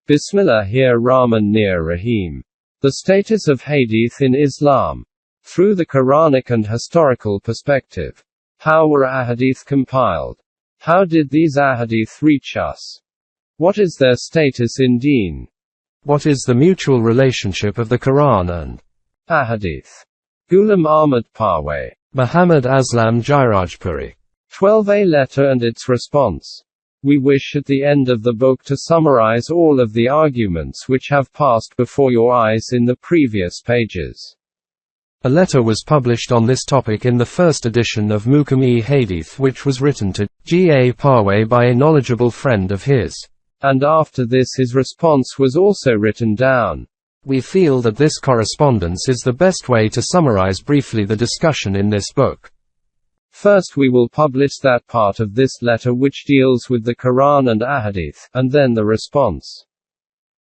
Bismillahir-Rahmanir-Rahim. The status of Hadeeth in Islam. Through the Quranic and historical perspective. How were Ahadith compiled? How did these Ahadith reach us? What is their status in Deen? What is the mutual relationship of the Quran and Ahadith? Ghulam Ahmad Parwez. Muhammad Aslam Jairajpuri. 12A letter and its response. We wish at the end of the book to summarize all of the arguments which have passed before your eyes in the previous pages. A letter was published on this topic in the first edition of Muhkam-e-Hadeeth, which was written to G.A. Parwez by a knowledgeable friend of his. And after this his response was also written down. We feel that this correspondence is the best way to summarize briefly the discussion in this book. First we will publish that part of this letter which deals with the Quran and Ahadith, and then the response.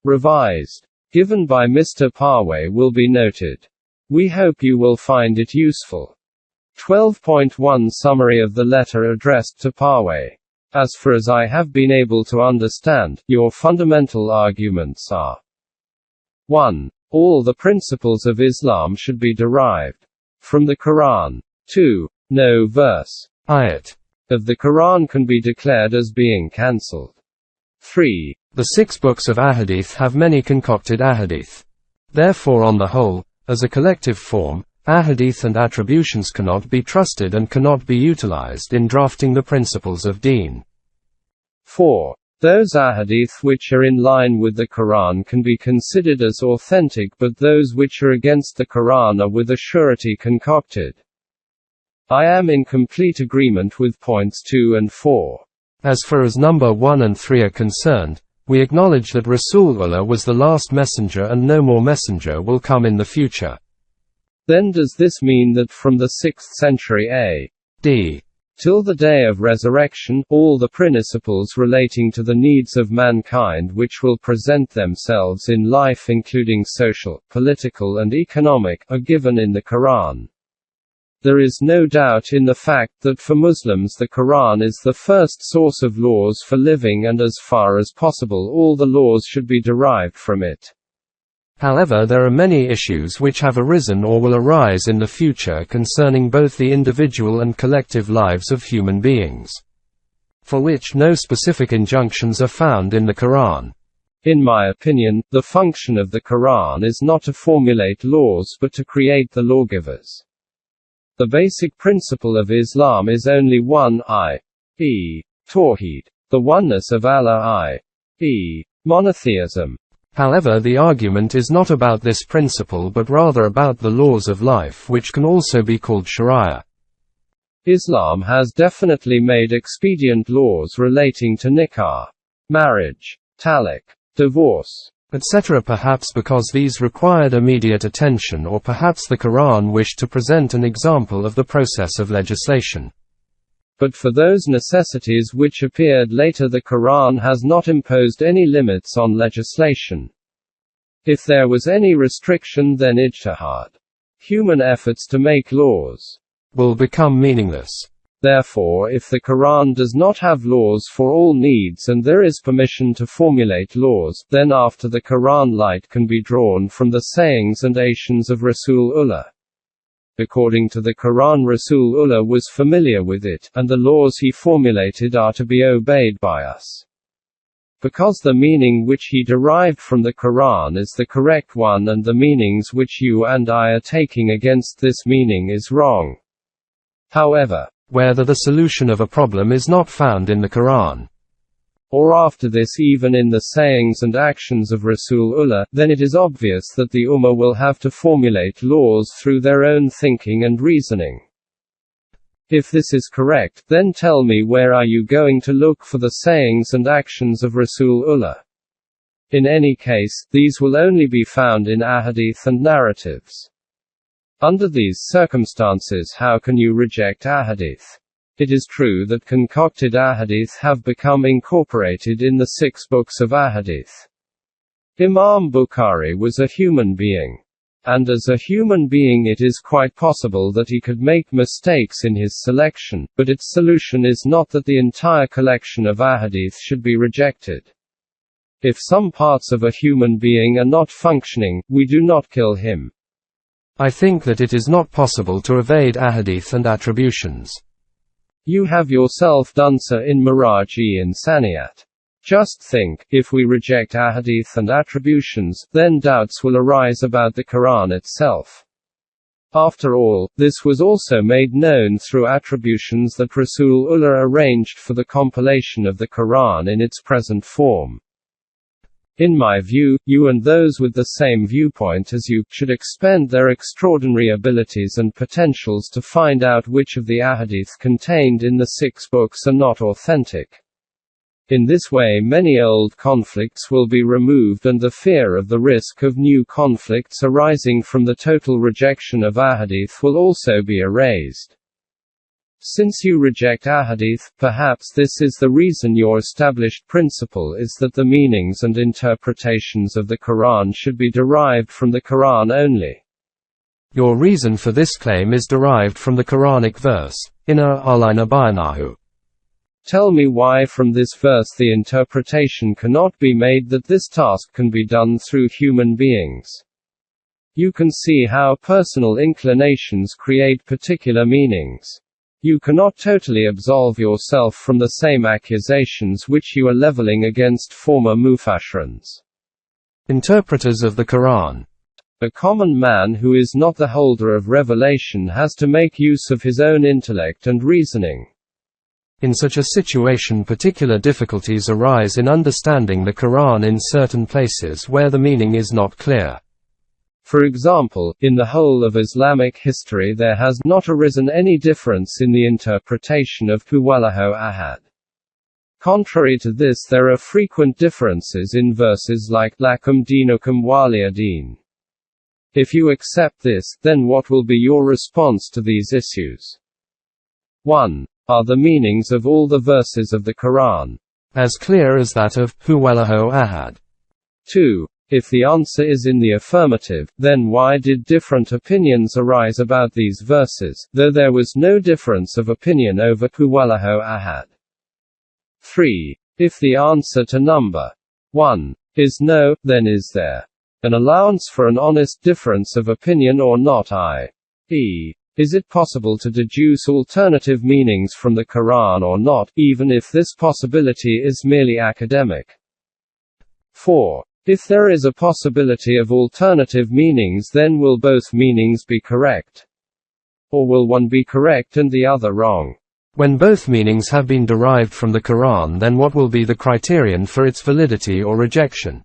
Revised. Given by Mr. Parwez will be noted. We hope you will find it useful. 12.1 Summary of the letter addressed to Parwez. As far as I have been able to understand, your fundamental arguments are 1. All the principles of Islam should be derived from the Quran. 2. No verse, ayat, of the Quran can be declared as being cancelled. 3. The 6 books of Ahadith have many concocted Ahadith. Therefore, on the whole, as a collective form, Ahadith and attributions cannot be trusted and cannot be utilized in drafting the principles of Deen. 4. Those Ahadith which are in line with the Quran can be considered as authentic, but those which are against the Quran are with a surety concocted. I am in complete agreement with points 2 and 4. As far as number 1 and 3 are concerned, we acknowledge that Rasulullah was the last messenger and no more messenger will come in the future. Then does this mean that from the 6th century A.D. till the day of resurrection, all the principles relating to the needs of mankind which will present themselves in life, including social, political and economic, are given in the Quran? There is no doubt in the fact that for Muslims the Quran is the first source of laws for living, and as far as possible all the laws should be derived from it. However, there are many issues which have arisen or will arise in the future concerning both the individual and collective lives of human beings, for which no specific injunctions are found in the Quran. In my opinion, the function of the Quran is not to formulate laws but to create the lawgivers. The basic principle of Islam is only one, i.e., Tawheed, the oneness of Allah, i.e., monotheism. However, the argument is not about this principle but rather about the laws of life, which can also be called Sharia. Islam has definitely made expedient laws relating to nikah, marriage, talaq, divorce, etc., perhaps because these required immediate attention, or perhaps the Quran wished to present an example of the process of legislation. But for those necessities which appeared later, the Quran has not imposed any limits on legislation. If there was any restriction, then ijtihad, human efforts to make laws, will become meaningless. Therefore, if the Quran does not have laws for all needs and there is permission to formulate laws, then after the Quran light can be drawn from the sayings and actions of Rasulullah. According to the Quran, Rasulullah was familiar with it, and the laws he formulated are to be obeyed by us. Because the meaning which he derived from the Quran is the correct one, and the meanings which you and I are taking against this meaning is wrong. However, whether the solution of a problem is not found in the Quran, or after this even in the sayings and actions of Rasulullah, then it is obvious that the Ummah will have to formulate laws through their own thinking and reasoning. If this is correct, then tell me, where are you going to look for the sayings and actions of Rasulullah? In any case, these will only be found in Ahadith and narratives. Under these circumstances, how can you reject Ahadith? It is true that concocted Ahadith have become incorporated in the 6 books of Ahadith. Imam Bukhari was a human being. And as a human being it is quite possible that he could make mistakes in his selection, but its solution is not that the entire collection of Ahadith should be rejected. If some parts of a human being are not functioning, we do not kill him. I think that it is not possible to evade Hadeeth and attributions. You have yourself done so in Miraj-e-Insaniyat. Just think, if we reject Hadeeth and attributions, then doubts will arise about the Quran itself. After all, this was also made known through attributions that Rasulullah arranged for the compilation of the Quran in its present form. In my view, you and those with the same viewpoint as you, should expend their extraordinary abilities and potentials to find out which of the ahadith contained in the 6 books are not authentic. In this way many old conflicts will be removed and the fear of the risk of new conflicts arising from the total rejection of ahadith will also be erased. Since you reject ahadith, perhaps this is the reason your established principle is that the meanings and interpretations of the Quran should be derived from the Quran only. Your reason for this claim is derived from the Quranic verse, Inna Allama bayanahu. Tell me why from this verse the interpretation cannot be made that this task can be done through human beings. You can see how personal inclinations create particular meanings. You cannot totally absolve yourself from the same accusations which you are leveling against former Mufashrins. Interpreters of the Quran. A common man who is not the holder of revelation has to make use of his own intellect and reasoning. In such a situation, particular difficulties arise in understanding the Quran in certain places where the meaning is not clear. For example, in the whole of Islamic history there has not arisen any difference in the interpretation of Huwallahu Ahad. Contrary to this, there are frequent differences in verses like Lakum Dinukum Waliya Din. If you accept this, then what will be your response to these issues? 1. Are the meanings of all the verses of the Quran as clear as that of Huwallahu Ahad? 2. If the answer is in the affirmative, then why did different opinions arise about these verses, though there was no difference of opinion over Huwallahu Ahad? 3. If the answer to number 1 is no, then is there an allowance for an honest difference of opinion or not, i.e., is it possible to deduce alternative meanings from the Quran or not, even if this possibility is merely academic? 4. If there is a possibility of alternative meanings, then will both meanings be correct? Or will one be correct and the other wrong? When both meanings have been derived from the Quran, then what will be the criterion for its validity or rejection?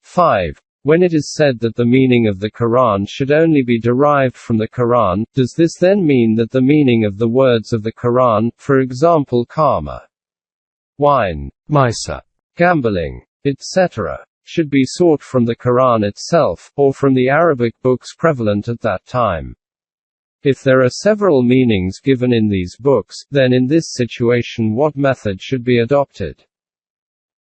5. When it is said that the meaning of the Quran should only be derived from the Quran, does this then mean that the meaning of the words of the Quran, for example karma, wine, Maisa, gambling, etc., should be sought from the Quran itself, or from the Arabic books prevalent at that time? If there are several meanings given in these books, then in this situation what method should be adopted?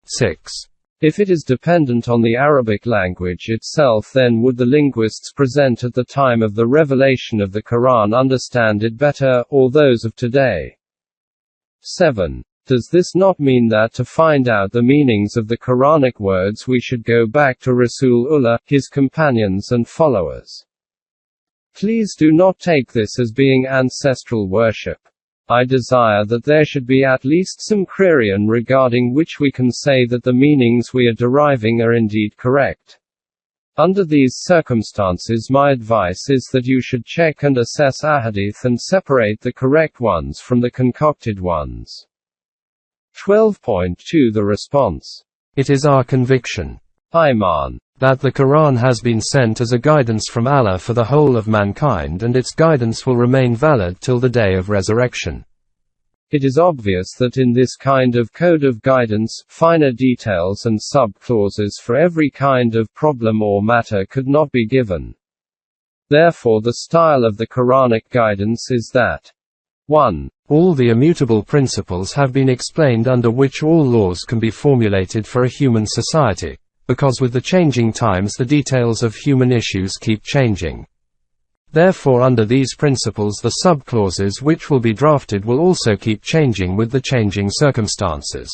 6. If it is dependent on the Arabic language itself, then would the linguists present at the time of the revelation of the Quran understand it better, or those of today? 7. Does this not mean that to find out the meanings of the Quranic words we should go back to Rasulullah, his companions and followers? Please do not take this as being ancestral worship. I desire that there should be at least some criterion regarding which we can say that the meanings we are deriving are indeed correct. Under these circumstances, my advice is that you should check and assess ahadith and separate the correct ones from the concocted ones. 12.2 The response. It is our conviction, Iman, that the Quran has been sent as a guidance from Allah for the whole of mankind, and its guidance will remain valid till the day of resurrection. It is obvious that in this kind of code of guidance, finer details and sub-clauses for every kind of problem or matter could not be given. Therefore the style of the Quranic guidance is that 1. All the immutable principles have been explained under which all laws can be formulated for a human society, because with the changing times the details of human issues keep changing. Therefore under these principles the sub-clauses which will be drafted will also keep changing with the changing circumstances.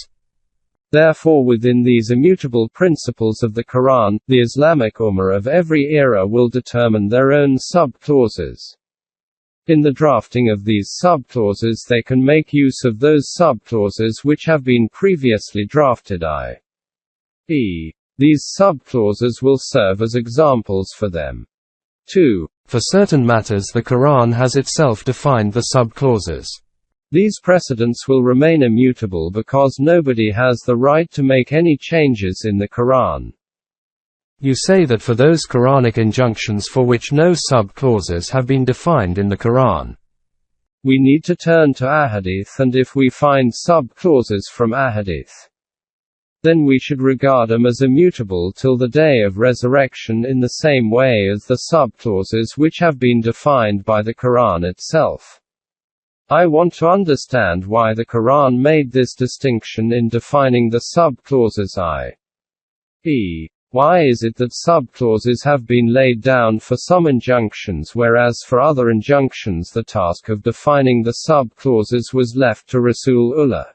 Therefore, within these immutable principles of the Quran, the Islamic Ummah of every era will determine their own sub-clauses. In the drafting of these sub-clauses they can make use of those sub-clauses which have been previously drafted, i.e. these sub-clauses will serve as examples for them. 2. For certain matters the Quran has itself defined the sub-clauses. These precedents will remain immutable because nobody has the right to make any changes in the Quran. You say that for those Quranic injunctions for which no sub-clauses have been defined in the Quran, we need to turn to Hadeeth, and if we find sub-clauses from Hadeeth, then we should regard them as immutable till the day of resurrection in the same way as the sub-clauses which have been defined by the Quran itself. I want to understand why the Quran made this distinction in defining the sub-clauses, i.e. why is it that sub-clauses have been laid down for some injunctions whereas for other injunctions the task of defining the sub-clauses was left to Rasulullah?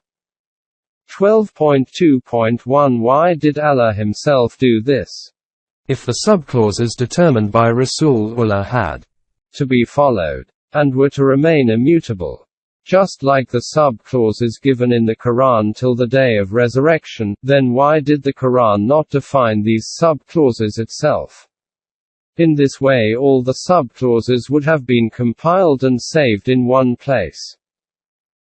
12.2.1 Why did Allah himself do this? If the sub-clauses determined by Rasulullah had to be followed, and were to remain immutable, just like the sub-clauses given in the Quran till the day of resurrection, then why did the Quran not define these sub-clauses itself? In this way all the sub-clauses would have been compiled and saved in one place.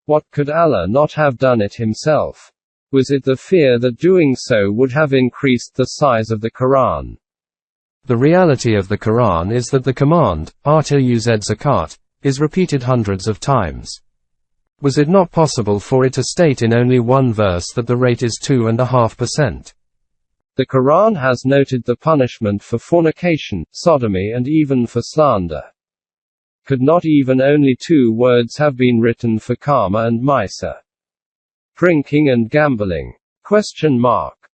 What, could Allah not have done it himself? Was it the fear that doing so would have increased the size of the Quran? The reality of the Quran is that the command, uz zakat, is repeated hundreds of times. Was it not possible for it to state in only one verse that the rate is 2.5%? The Quran has noted the punishment for fornication, sodomy and even for slander. Could not even only 2 words have been written for Kama and Maisa? Drinking and gambling?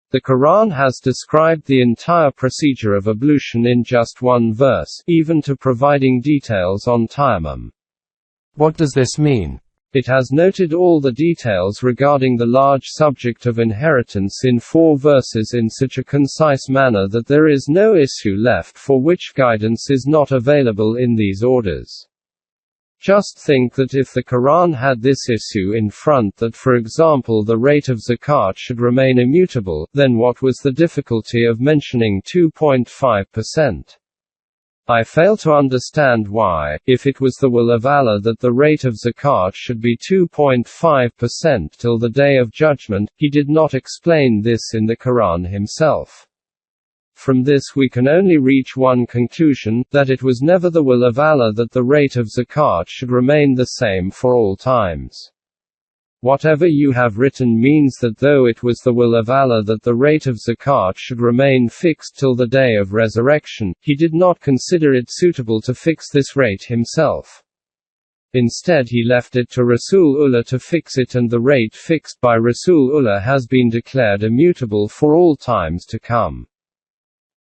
The Quran has described the entire procedure of ablution in just one verse, even to providing details on tayammum. What does this mean? It has noted all the details regarding the large subject of inheritance in 4 verses in such a concise manner that there is no issue left for which guidance is not available in these orders. Just think that if the Quran had this issue in front, that for example the rate of zakat should remain immutable, then what was the difficulty of mentioning 2.5%? I fail to understand why, if it was the will of Allah that the rate of zakat should be 2.5% till the Day of Judgment, He did not explain this in the Quran Himself. From this we can only reach one conclusion, that it was never the will of Allah that the rate of zakat should remain the same for all times. Whatever you have written means that though it was the will of Allah that the rate of zakat should remain fixed till the day of resurrection, He did not consider it suitable to fix this rate Himself. Instead He left it to Rasulullah to fix it, and the rate fixed by Rasulullah has been declared immutable for all times to come.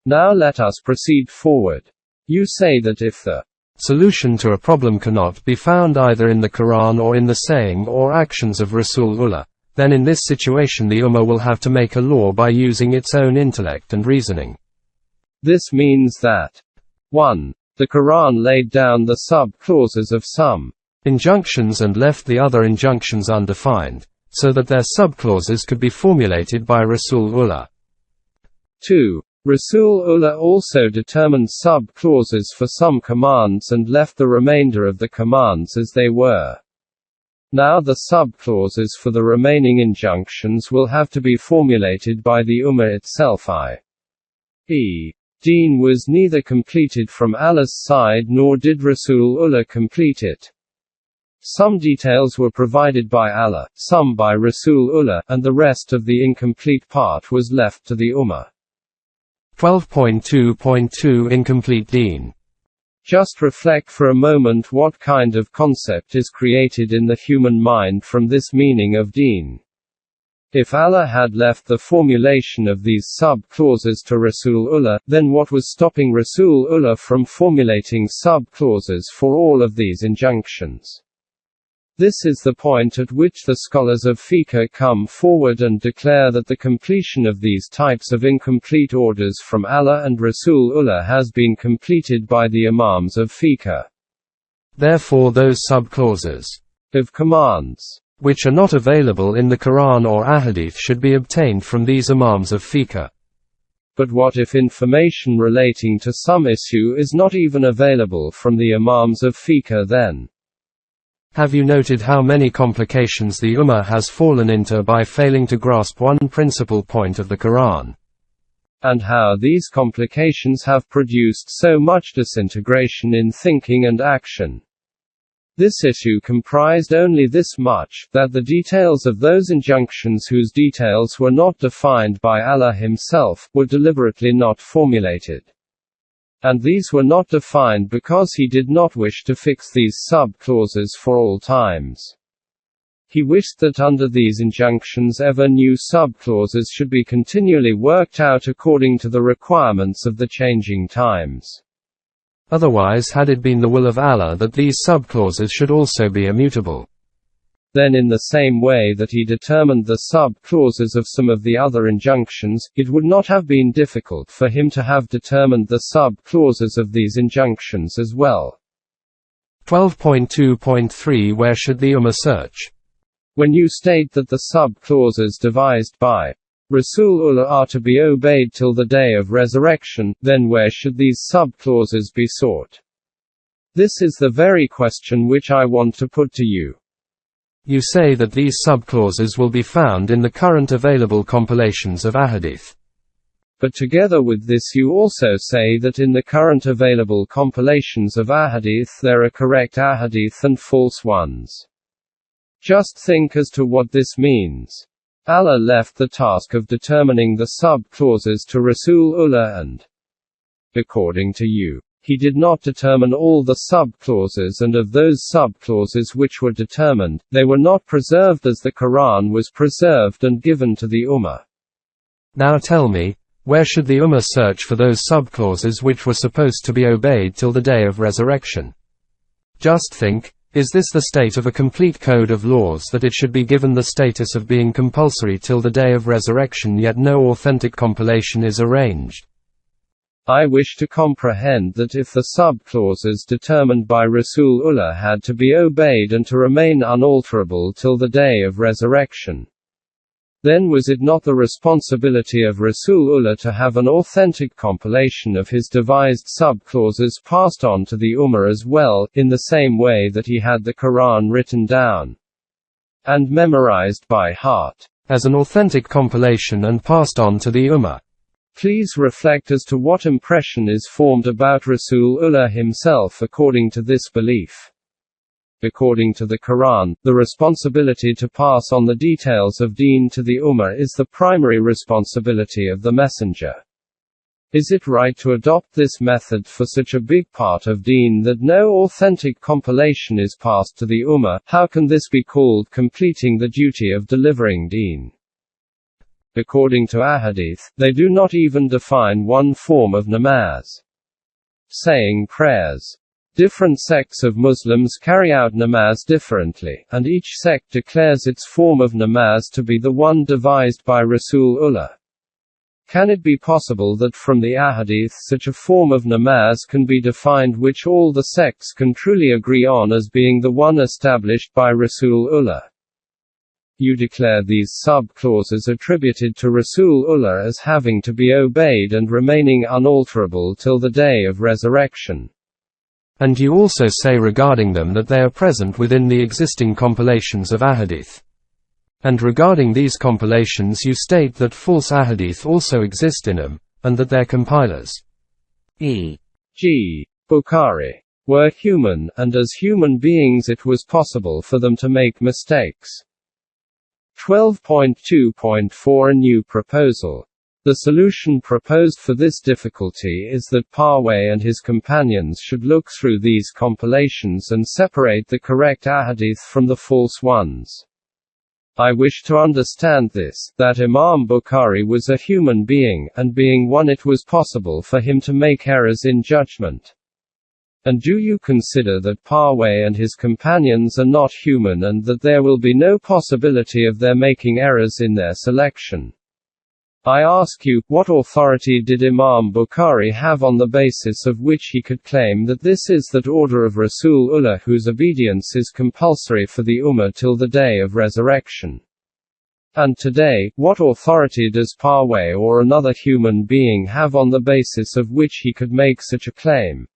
Now let us proceed forward. You say that if the solution to a problem cannot be found either in the Quran or in the saying or actions of Rasulullah, then in this situation the Ummah will have to make a law by using its own intellect and reasoning. This means that 1. The Quran laid down the sub-clauses of some injunctions and left the other injunctions undefined, so that their sub-clauses could be formulated by Rasulullah. 2. Rasulullah also determined sub-clauses for some commands and left the remainder of the commands as they were. Now the sub-clauses for the remaining injunctions will have to be formulated by the Ummah itself, i.e. Deen was neither completed from Allah's side nor did Rasulullah complete it. Some details were provided by Allah, some by Rasulullah, and the rest of the incomplete part was left to the Ummah. 12.2.2 Incomplete Deen. Just reflect for a moment what kind of concept is created in the human mind from this meaning of deen. If Allah had left the formulation of these sub-clauses to Rasulullah, then what was stopping Rasulullah from formulating sub-clauses for all of these injunctions? This is the point at which the scholars of fiqh come forward and declare that the completion of these types of incomplete orders from Allah and Rasulullah has been completed by the Imams of fiqh. Therefore those sub-clauses of commands which are not available in the Quran or Ahadith should be obtained from these Imams of fiqh. But what if information relating to some issue is not even available from the Imams of fiqh then? Have you noted how many complications the Ummah has fallen into by failing to grasp one principal point of the Quran? And how these complications have produced so much disintegration in thinking and action? This issue comprised only this much, that the details of those injunctions whose details were not defined by Allah Himself, were deliberately not formulated. And these were not defined because He did not wish to fix these sub-clauses for all times. He wished that under these injunctions ever new sub-clauses should be continually worked out according to the requirements of the changing times. Otherwise, had it been the will of Allah that these sub-clauses should also be immutable, then in the same way that He determined the sub-clauses of some of the other injunctions, it would not have been difficult for Him to have determined the sub-clauses of these injunctions as well. 12.2.3 Where should the Ummah search? When you state that the sub-clauses devised by Rasulullah are to be obeyed till the day of resurrection, then where should these sub-clauses be sought? This is the very question which I want to put to you. You say that these sub-clauses will be found in the current available compilations of Ahadith. But together with this you also say that in the current available compilations of Ahadith there are correct Ahadith and false ones. Just think as to what this means. Allah left the task of determining the sub-clauses to Rasulullah and, according to you, He did not determine all the sub-clauses, and of those sub-clauses which were determined, they were not preserved as the Quran was preserved and given to the Ummah. Now tell me, where should the Ummah search for those sub-clauses which were supposed to be obeyed till the day of resurrection? Just think, is this the state of a complete code of laws that it should be given the status of being compulsory till the day of resurrection, yet no authentic compilation is arranged? I wish to comprehend that if the sub-clauses determined by Rasulullah had to be obeyed and to remain unalterable till the day of resurrection, then was it not the responsibility of Rasulullah to have an authentic compilation of his devised sub-clauses passed on to the Ummah as well, in the same way that he had the Quran written down and memorized by heart, as an authentic compilation and passed on to the Ummah? Please reflect as to what impression is formed about Rasulullah himself according to this belief. According to the Quran, the responsibility to pass on the details of Deen to the Ummah is the primary responsibility of the Messenger. Is it right to adopt this method for such a big part of Deen that no authentic compilation is passed to the Ummah? How can this be called completing the duty of delivering Deen? According to Ahadith, they do not even define one form of namaz. Saying prayers. Different sects of Muslims carry out namaz differently, and each sect declares its form of namaz to be the one devised by Rasulullah. Can it be possible that from the Ahadith such a form of namaz can be defined which all the sects can truly agree on as being the one established by Rasulullah? You declare these sub-clauses attributed to Rasulullah as having to be obeyed and remaining unalterable till the day of resurrection. And you also say regarding them that they are present within the existing compilations of Ahadith. And regarding these compilations you state that false Ahadith also exist in them, and that their compilers, e.g. Bukhari, were human, and as human beings it was possible for them to make mistakes. 12.2.4 A new proposal. The solution proposed for this difficulty is that Parwez and his companions should look through these compilations and separate the correct ahadith from the false ones. I wish to understand this, that Imam Bukhari was a human being, and being one it was possible for him to make errors in judgment. And do you consider that Parwez and his companions are not human and that there will be no possibility of their making errors in their selection? I ask you, what authority did Imam Bukhari have on the basis of which he could claim that this is that order of Rasulullah whose obedience is compulsory for the Ummah till the day of resurrection? And today, what authority does Parwez or another human being have on the basis of which he could make such a claim?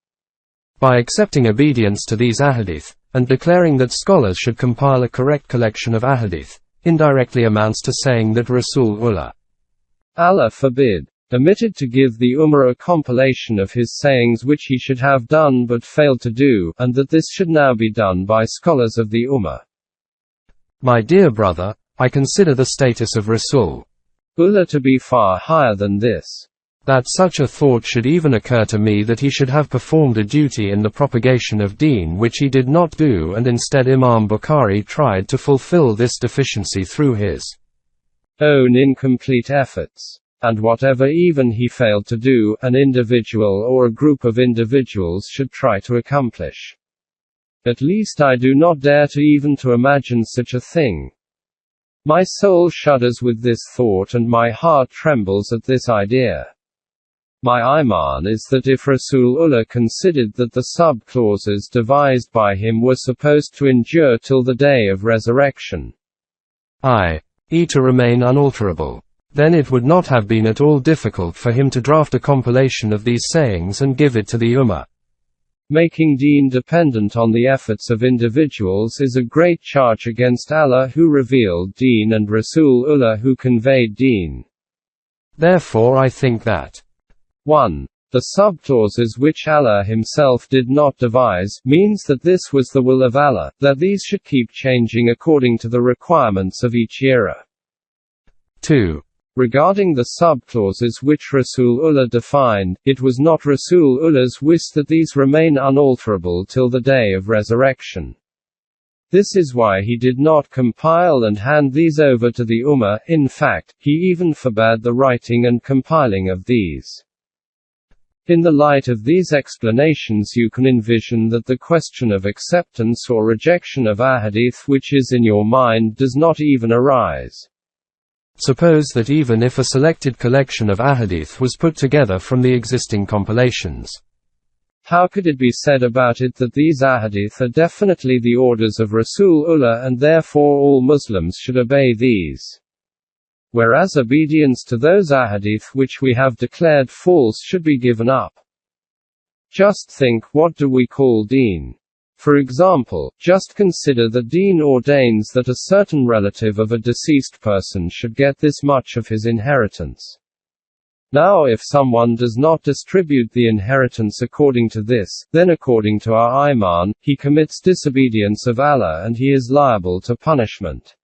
By accepting obedience to these ahadith, and declaring that scholars should compile a correct collection of ahadith, indirectly amounts to saying that Rasulullah, Allah forbid, omitted to give the Ummah a compilation of his sayings which he should have done but failed to do, and that this should now be done by scholars of the Ummah. My dear brother, I consider the status of Rasulullah to be far higher than this. That such a thought should even occur to me that he should have performed a duty in the propagation of deen which he did not do, and instead Imam Bukhari tried to fulfill this deficiency through his own incomplete efforts. And whatever even he failed to do, an individual or a group of individuals should try to accomplish. At least I do not dare to even to imagine such a thing. My soul shudders with this thought and my heart trembles at this idea. My iman is that if Rasulullah considered that the sub-clauses devised by him were supposed to endure till the day of resurrection, i.e. to remain unalterable, then it would not have been at all difficult for him to draft a compilation of these sayings and give it to the Ummah. Making deen dependent on the efforts of individuals is a great charge against Allah who revealed deen and Rasulullah who conveyed deen. Therefore I think that 1. The sub-clauses which Allah himself did not devise, means that this was the will of Allah, that these should keep changing according to the requirements of each era. 2. Regarding the sub-clauses which Rasulullah defined, it was not Rasulullah's wish that these remain unalterable till the day of resurrection. This is why he did not compile and hand these over to the Ummah, in fact, he even forbade the writing and compiling of these. In the light of these explanations you can envision that the question of acceptance or rejection of ahadith which is in your mind does not even arise. Suppose that even if a selected collection of ahadith was put together from the existing compilations, how could it be said about it that these ahadith are definitely the orders of Rasulullah and therefore all Muslims should obey these? Whereas obedience to those ahadith which we have declared false should be given up. Just think, what do we call deen? For example, just consider that deen ordains that a certain relative of a deceased person should get this much of his inheritance. Now if someone does not distribute the inheritance according to this, then according to our iman, he commits disobedience of Allah and he is liable to punishment.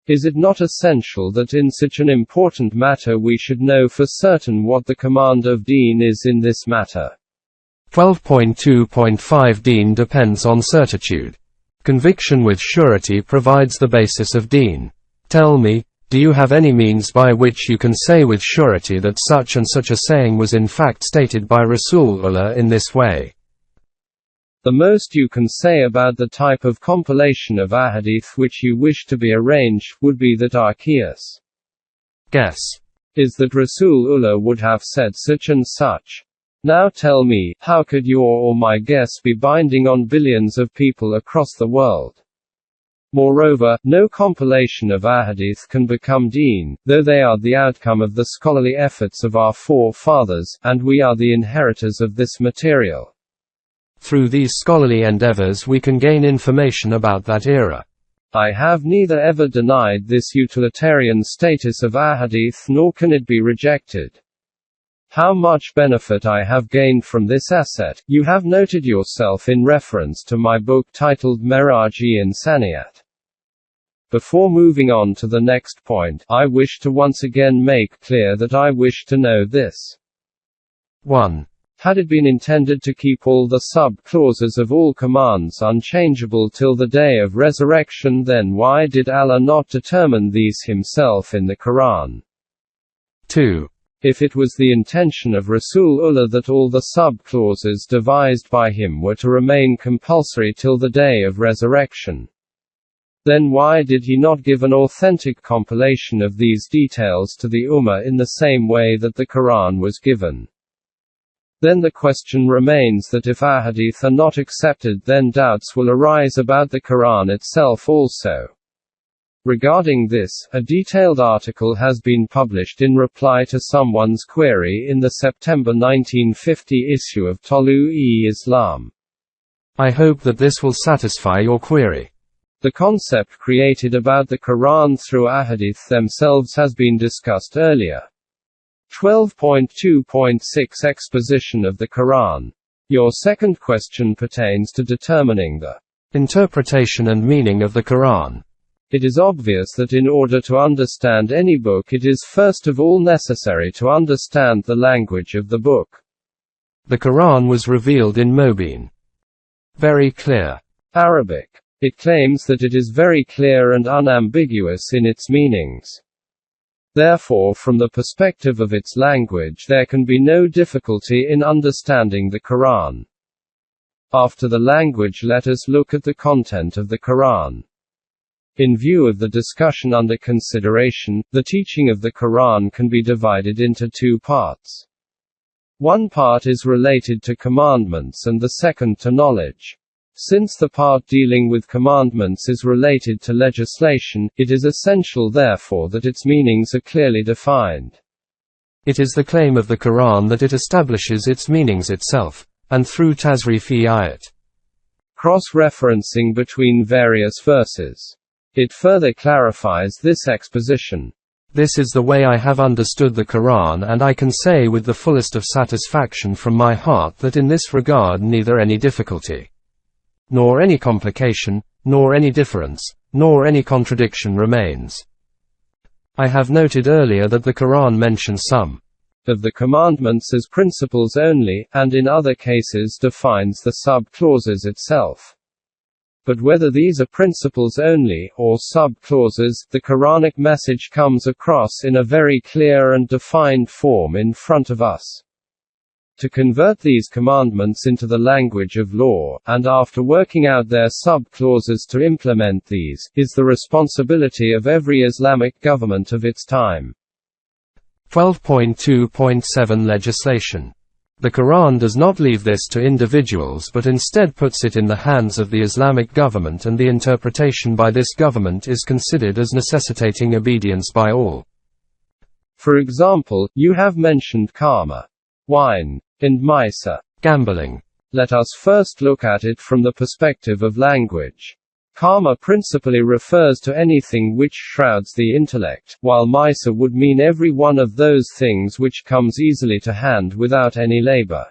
Is it not essential that in such an important matter we should know for certain what the command of deen is in this matter? 12.2.5 Deen depends on certitude. Conviction with surety provides the basis of deen. Tell me, do you have any means by which you can say with surety that such and such a saying was in fact stated by Rasulullah in this way? The most you can say about the type of compilation of ahadith which you wish to be arranged, would be that our guess is that Rasulullah would have said such and such. Now tell me, how could your or my guess be binding on billions of people across the world? Moreover, no compilation of ahadith can become deen, though they are the outcome of the scholarly efforts of our forefathers, and we are the inheritors of this material. Through these scholarly endeavors we can gain information about that era. I have neither ever denied this utilitarian status of ahadith nor can it be rejected. How much benefit I have gained from this asset, you have noted yourself in reference to my book titled Miraj-e-Insaniyat. Before moving on to the next point, I wish to once again make clear that I wish to know this. 1. Had it been intended to keep all the sub-clauses of all commands unchangeable till the day of resurrection, then why did Allah not determine these himself in the Quran? 2. If it was the intention of Rasulullah that all the sub-clauses devised by him were to remain compulsory till the day of resurrection, then why did he not give an authentic compilation of these details to the Ummah in the same way that the Quran was given? Then the question remains that if Ahadith are not accepted, then doubts will arise about the Quran itself also. Regarding this, a detailed article has been published in reply to someone's query in the September 1950 issue of Tolu-e-Islam. I hope that this will satisfy your query. The concept created about the Quran through Ahadith themselves has been discussed earlier. 12.2.6 Exposition of the Quran. Your second question pertains to determining the interpretation and meaning of the Quran. It is obvious that in order to understand any book, it is first of all necessary to understand the language of the book. The Quran was revealed in Mubin. Very clear. Arabic. It claims that it is very clear and unambiguous in its meanings. Therefore, from the perspective of its language, there can be no difficulty in understanding the Quran. After the language, let us look at the content of the Quran. In view of the discussion under consideration, the teaching of the Quran can be divided into two parts. One part is related to commandments and the second to knowledge. Since the part dealing with commandments is related to legislation, it is essential therefore that its meanings are clearly defined. It is the claim of the Quran that it establishes its meanings itself, and through tasrif-e ayat, cross-referencing between various verses. It further clarifies this exposition. This is the way I have understood the Quran, and I can say with the fullest of satisfaction from my heart that in this regard neither any difficulty, nor any complication, nor any difference, nor any contradiction remains. I have noted earlier that the Quran mentions some of the commandments as principles only, and in other cases defines the sub-clauses itself. But whether these are principles only, or sub-clauses, the Quranic message comes across in a very clear and defined form in front of us. To convert these commandments into the language of law, and after working out their sub-clauses to implement these, is the responsibility of every Islamic government of its time. 12.2.7 Legislation. The Quran does not leave this to individuals but instead puts it in the hands of the Islamic government, and the interpretation by this government is considered as necessitating obedience by all. For example, you have mentioned khamr, wine, and maisa, gambling. Let us first look at it from the perspective of language. Khamr principally refers to anything which shrouds the intellect, while maisa would mean every one of those things which comes easily to hand without any labor.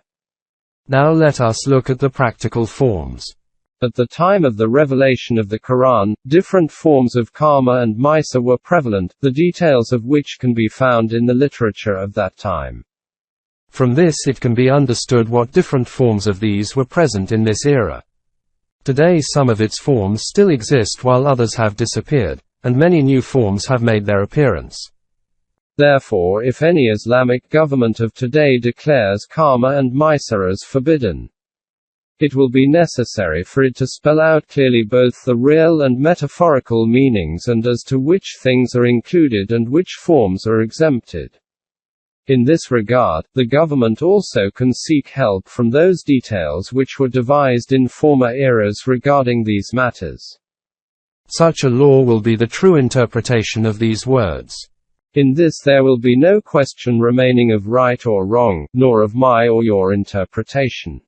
Now let us look at the practical forms. At the time of the revelation of the Quran, different forms of khamr and maisa were prevalent, the details of which can be found in the literature of that time. From this it can be understood what different forms of these were present in this era. Today some of its forms still exist while others have disappeared, and many new forms have made their appearance. Therefore, if any Islamic government of today declares khamr and maisa as forbidden, it will be necessary for it to spell out clearly both the real and metaphorical meanings and as to which things are included and which forms are exempted. In this regard, the government also can seek help from those details which were devised in former eras regarding these matters. Such a law will be the true interpretation of these words. In this there will be no question remaining of right or wrong, nor of my or your interpretation.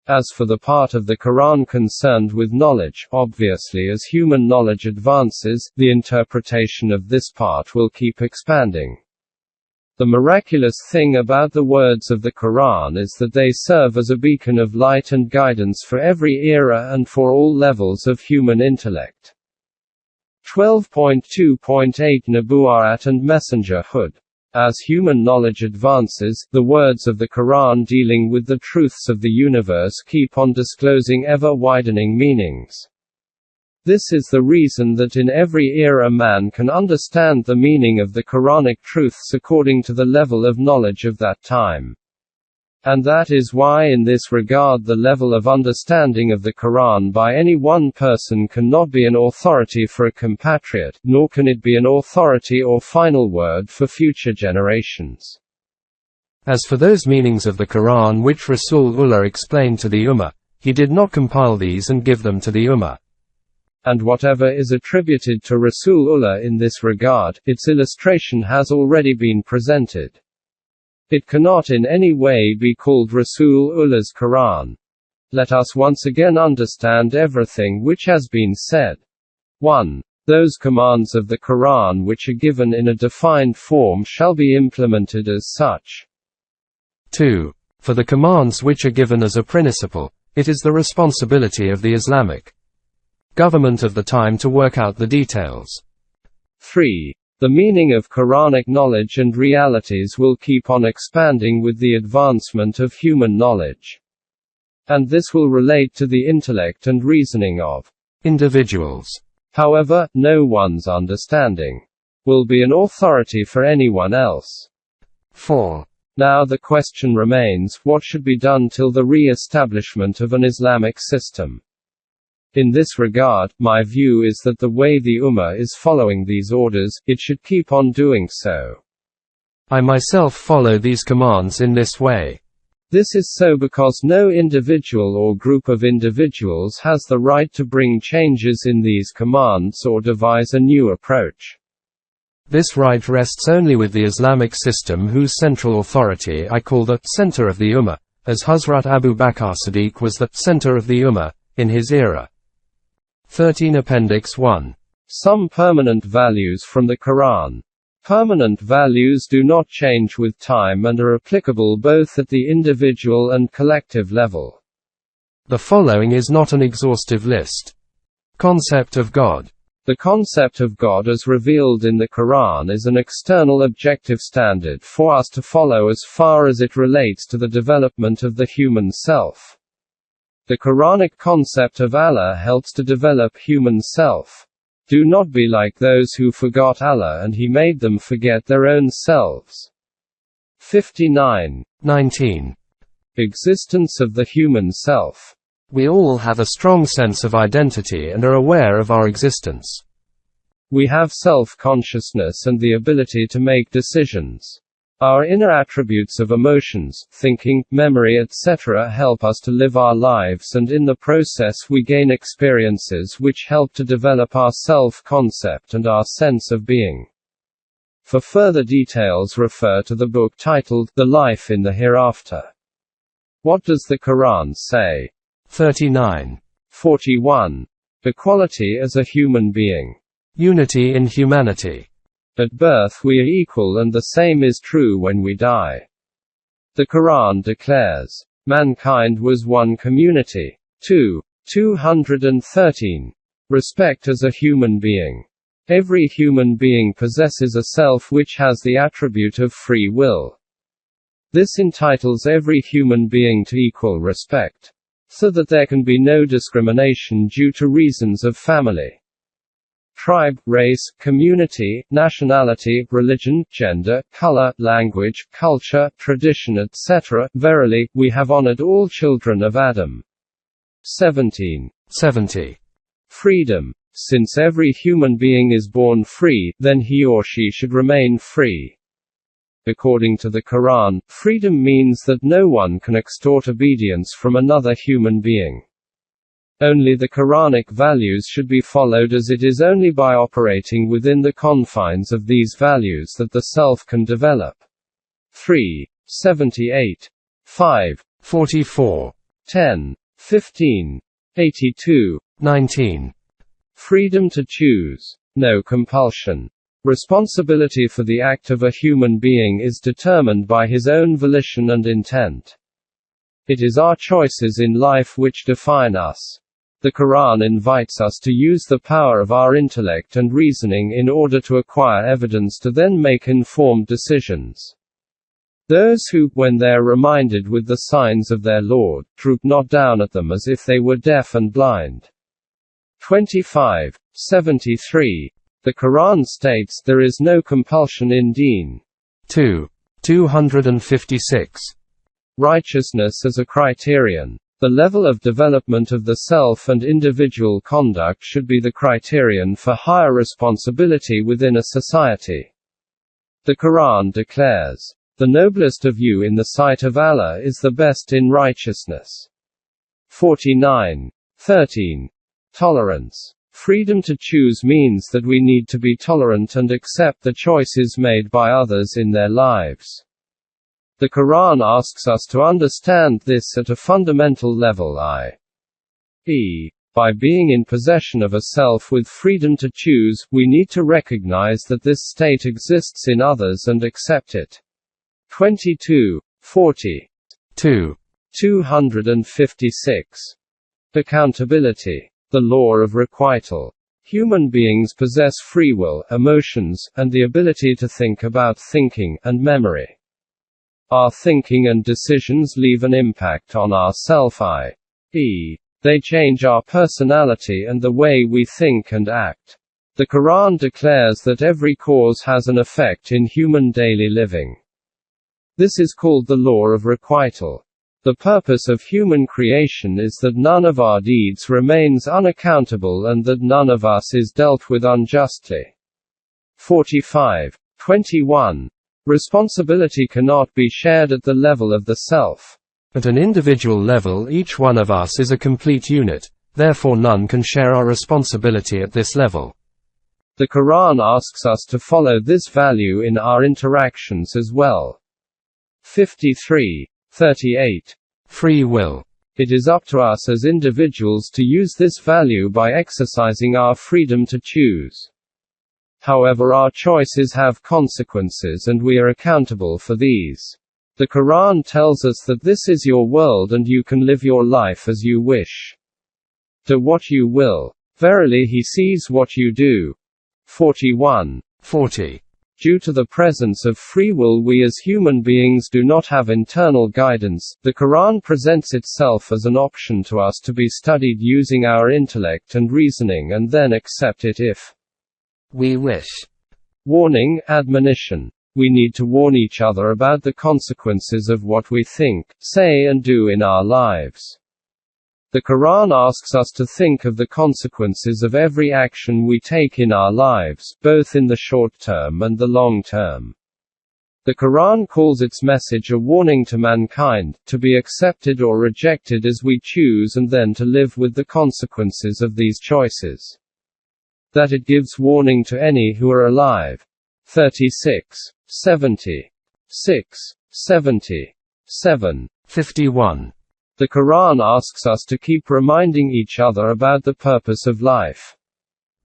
As for the part of the Quran concerned with knowledge, obviously as human knowledge advances, the interpretation of this part will keep expanding. The miraculous thing about the words of the Quran is that they serve as a beacon of light and guidance for every era and for all levels of human intellect. 12.2.8 Nubuwwat and Messengerhood. As human knowledge advances, the words of the Quran dealing with the truths of the universe keep on disclosing ever-widening meanings. This is the reason that in every era man can understand the meaning of the Quranic truths according to the level of knowledge of that time. And that is why in this regard the level of understanding of the Quran by any one person cannot be an authority for a compatriot, nor can it be an authority or final word for future generations. As for those meanings of the Quran which Rasulullah explained to the Ummah, he did not compile these and give them to the Ummah. And whatever is attributed to Rasulullah in this regard, its illustration has already been presented. It cannot in any way be called Rasulullah's Quran. Let us once again understand everything which has been said. 1. Those commands of the Quran which are given in a defined form shall be implemented as such. 2. For the commands which are given as a principle, it is the responsibility of the Islamic government of the time to work out the details. 3. The meaning of Quranic knowledge and realities will keep on expanding with the advancement of human knowledge. And this will relate to the intellect and reasoning of individuals. However, no one's understanding will be an authority for anyone else. 4. Now the question remains, what should be done till the re-establishment of an Islamic system? In this regard, my view is that the way the Ummah is following these orders, it should keep on doing so. I myself follow these commands in this way. This is so because no individual or group of individuals has the right to bring changes in these commands or devise a new approach. This right rests only with the Islamic system whose central authority I call the center of the Ummah, as Hazrat Abu Bakr Siddiq was the center of the Ummah in his era. 13 Appendix 1. Some permanent values from the Quran. Permanent values do not change with time and are applicable both at the individual and collective level. The following is not an exhaustive list. Concept of God. The concept of God as revealed in the Quran is an external objective standard for us to follow as far as it relates to the development of the human self. The Quranic concept of Allah helps to develop human self. Do not be like those who forgot Allah and He made them forget their own selves. 59. 19. Existence of the human self. We all have a strong sense of identity and are aware of our existence. We have self-consciousness and the ability to make decisions. Our inner attributes of emotions, thinking, memory etc. help us to live our lives, and in the process we gain experiences which help to develop our self-concept and our sense of being. For further details refer to the book titled, The Life in the Hereafter. What does the Quran say? 39. 41. Equality as a human being. Unity in humanity. At birth we are equal and the same is true when we die. The Quran declares, mankind was one community. 2. 213. Respect as a human being. Every human being possesses a self which has the attribute of free will. This entitles every human being to equal respect, so that there can be no discrimination due to reasons of family, tribe, race, community, nationality, religion, gender, color, language, culture, tradition etc. Verily, we have honored all children of Adam. 17. 70. Freedom. Since every human being is born free, then he or she should remain free. According to the Quran, freedom means that no one can extort obedience from another human being. Only the Quranic values should be followed, as it is only by operating within the confines of these values that the self can develop. 3. 78. 5. 44. 10. 15. 82. 19. Freedom to choose. No compulsion. Responsibility for the act of a human being is determined by his own volition and intent. It is our choices in life which define us. The Quran invites us to use the power of our intellect and reasoning in order to acquire evidence to then make informed decisions. Those who, when they are reminded with the signs of their Lord, droop not down at them as if they were deaf and blind. 25:73. The Quran states there is no compulsion in deen. 256. Righteousness as a criterion. The level of development of the self and individual conduct should be the criterion for higher responsibility within a society. The Quran declares, "The noblest of you in the sight of Allah is the best in righteousness." 49:13. Tolerance. Freedom to choose means that we need to be tolerant and accept the choices made by others in their lives. The Quran asks us to understand this at a fundamental level, i.e., by being in possession of a self with freedom to choose, we need to recognize that this state exists in others and accept it. 22:40. 256. Accountability. The law of requital. Human beings possess free will, emotions, and the ability to think about thinking, and memory. Our thinking and decisions leave an impact on our self, i.e., they change our personality and the way we think and act. The Quran declares that every cause has an effect in human daily living. This is called the law of requital. The purpose of human creation is that none of our deeds remains unaccountable and that none of us is dealt with unjustly. 45:21. Responsibility cannot be shared at the level of the self. At an individual level, each one of us is a complete unit, therefore none can share our responsibility at this level. The Quran asks us to follow this value in our interactions as well. 53:38. Free will. It is up to us as individuals to use this value by exercising our freedom to choose. However, our choices have consequences and we are accountable for these. The Quran tells us that this is your world and you can live your life as you wish. Do what you will. Verily He sees what you do. 41:40. Due to the presence of free will, we as human beings do not have internal guidance. The Quran presents itself as an option to us to be studied using our intellect and reasoning and then accept it if we wish. Warning, admonition. We need to warn each other about the consequences of what we think, say and do in our lives. The Quran asks us to think of the consequences of every action we take in our lives, both in the short term and the long term. The Quran calls its message a warning to mankind, to be accepted or rejected as we choose and then to live with the consequences of these choices. That it gives warning to any who are alive. 36:77. 51. The Quran asks us to keep reminding each other about the purpose of life.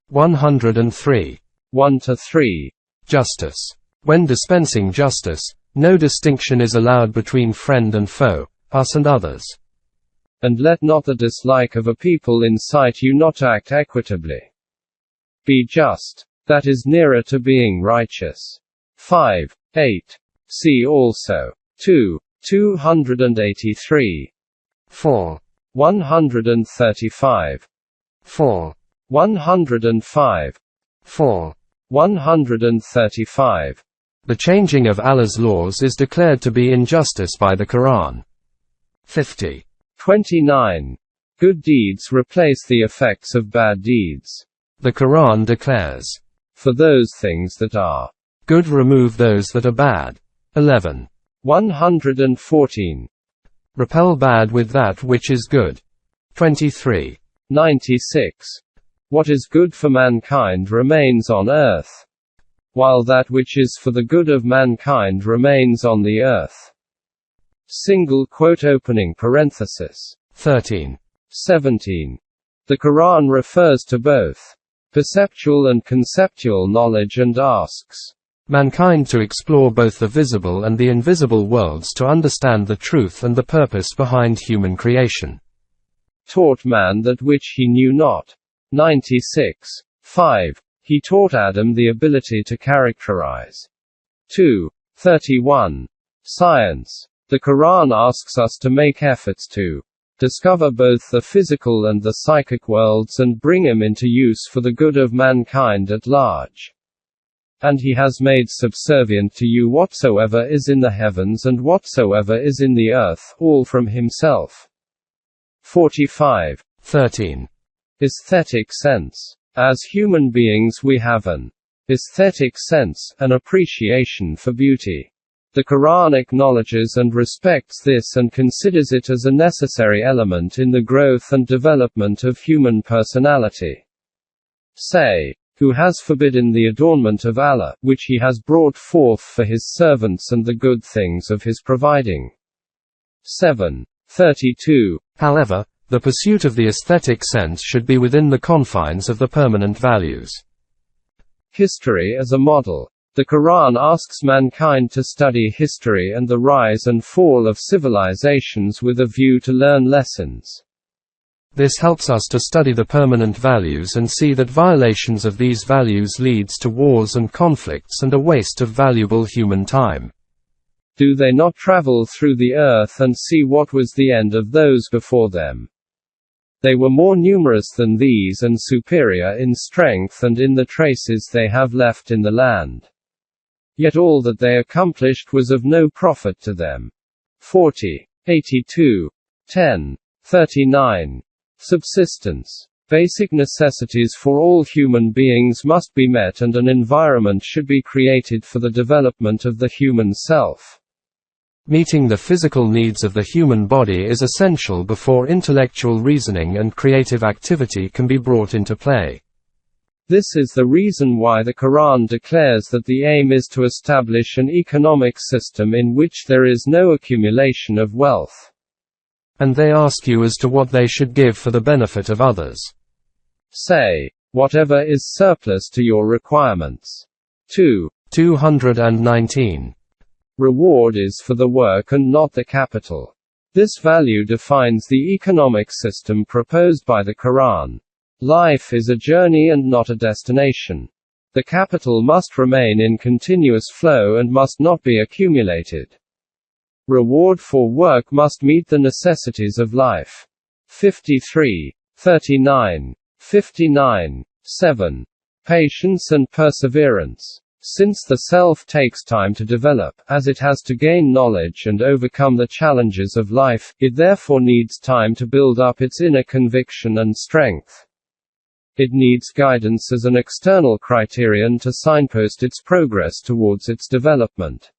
103. 1-3. Justice. When dispensing justice, no distinction is allowed between friend and foe, us and others. And let not the dislike of a people incite you not to act equitably. Be just. That is nearer to being righteous. 5-8. See also 283. 135. 105. 135. The changing of Allah's laws is declared to be injustice by the Quran. 50. 29. Good deeds replace the effects of bad deeds. The Quran declares, "For those things that are good remove those that are bad." 11. 114. Repel bad with that which is good. 23. 96. What is good for mankind remains on earth, while that which is for the good of mankind remains on the earth. Single quote opening parenthesis. 13. 17. The Quran refers to both perceptual and conceptual knowledge and asks mankind to explore both the visible and the invisible worlds to understand the truth and the purpose behind human creation. Taught man that which he knew not. 96. 5. He taught Adam the ability to characterize. 2:31. Science. The Quran asks us to make efforts to discover both the physical and the psychic worlds and bring them into use for the good of mankind at large. And he has made subservient to you whatsoever is in the heavens and whatsoever is in the earth, all from himself. 45. 13. Aesthetic sense. As human beings we have an aesthetic sense, an appreciation for beauty. The Quran acknowledges and respects this and considers it as a necessary element in the growth and development of human personality. Say, who has forbidden the adornment of Allah, which he has brought forth for his servants and the good things of his providing. 7. 32. However, the pursuit of the aesthetic sense should be within the confines of the permanent values. History as a model. The Quran asks mankind to study history and the rise and fall of civilizations with a view to learn lessons. This helps us to study the permanent values and see that violations of these values leads to wars and conflicts and a waste of valuable human time. Do they not travel through the earth and see what was the end of those before them? They were more numerous than these and superior in strength and in the traces they have left in the land. Yet all that they accomplished was of no profit to them. 40. 82. 10. 39. Subsistence. Basic necessities for all human beings must be met and an environment should be created for the development of the human self. Meeting the physical needs of the human body is essential before intellectual reasoning and creative activity can be brought into play. This is the reason why the Quran declares that the aim is to establish an economic system in which there is no accumulation of wealth. And they ask you as to what they should give for the benefit of others. Say, whatever is surplus to your requirements. 2. 219. Reward is for the work and not the capital. This value defines the economic system proposed by the Quran. Life is a journey and not a destination. The capital must remain in continuous flow and must not be accumulated. Reward for work must meet the necessities of life. 53. 39. 59. 7. Patience and perseverance. Since the self takes time to develop, as it has to gain knowledge and overcome the challenges of life, it therefore needs time to build up its inner conviction and strength. It needs guidance as an external criterion to signpost its progress towards its development.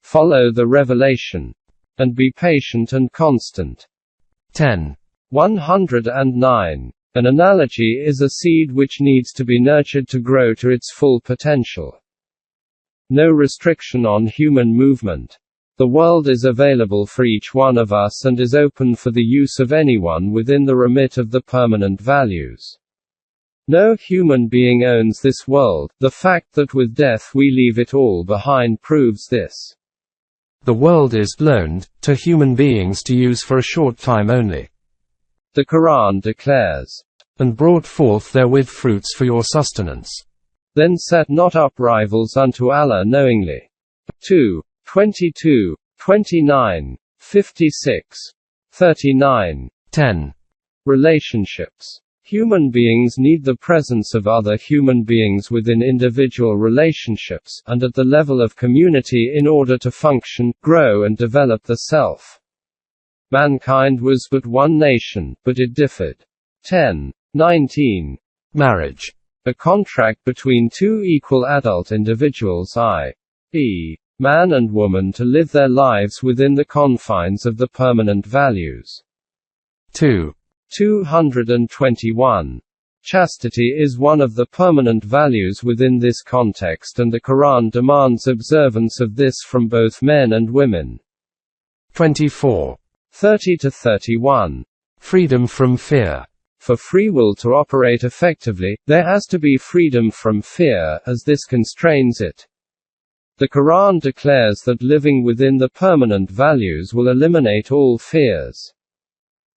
Follow the revelation. And be patient and constant. 10. 109. An analogy is a seed which needs to be nurtured to grow to its full potential. No restriction on human movement. The world is available for each one of us and is open for the use of anyone within the remit of the permanent values. No human being owns this world. The fact that with death we leave it all behind proves this. The world is loaned to human beings to use for a short time only. The Quran declares, and brought forth therewith fruits for your sustenance. Then set not up rivals unto Allah knowingly. 2. 22. 29. 56. 39. 10. Relationships. Human beings need the presence of other human beings within individual relationships, and at the level of community in order to function, grow and develop the self. Mankind was but one nation, but it differed. 10. 19. Marriage. A contract between two equal adult individuals, i.e., man and woman, to live their lives within the confines of the permanent values. 2. 221. Chastity is one of the permanent values within this context, and the Quran demands observance of this from both men and women. 24. 30-31. Freedom from fear. For free will to operate effectively, there has to be freedom from fear, as this constrains it. The Quran declares that living within the permanent values will eliminate all fears.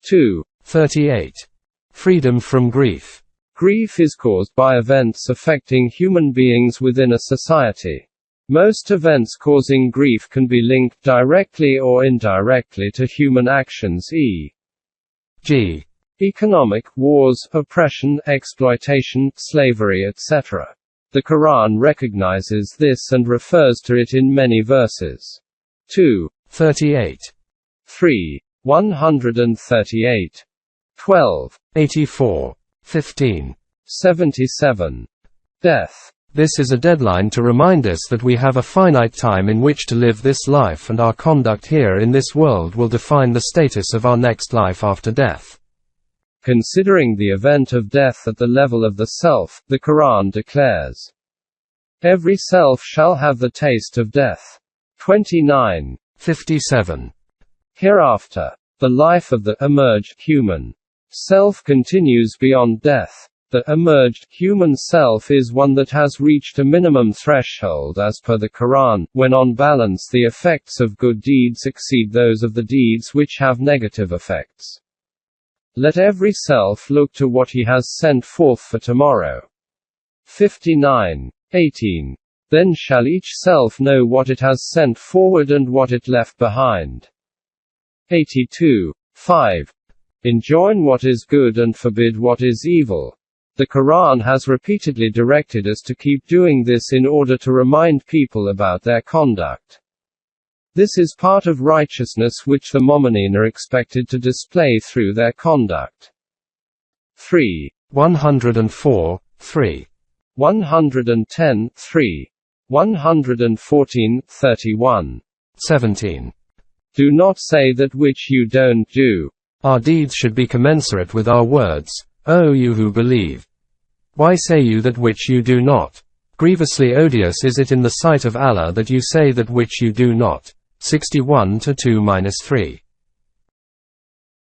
2. 38. Freedom from grief. Grief is caused by events affecting human beings within a society. Most events causing grief can be linked directly or indirectly to human actions, g. Economic, wars, oppression, exploitation, slavery, etc. The Quran recognizes this and refers to it in many verses. 2. 38. 3. 138. 12. 84. 15. 77. Death. This is a deadline to remind us that we have a finite time in which to live this life, and our conduct here in this world will define the status of our next life after death. Considering the event of death at the level of the self, the Quran declares, "Every self shall have the taste of death." 29. 57. Hereafter, the life of the emerged human self continues beyond death. The emerged human self is one that has reached a minimum threshold as per the Quran, when on balance the effects of good deeds exceed those of the deeds which have negative effects. Let every self look to what he has sent forth for tomorrow. 59. 18. Then shall each self know what it has sent forward and what it left behind. 82. 5. Enjoin what is good and forbid what is evil. The Quran has repeatedly directed us to keep doing this in order to remind people about their conduct. This is part of righteousness which the mu'mineen are expected to display through their conduct. 3. 104. 3. 110. 3. 114. 31. 17. Do not say that which you don't do. Our deeds should be commensurate with our words, O you who believe. Why say you that which you do not? Grievously odious is it in the sight of Allah that you say that which you do not. 61-2-3.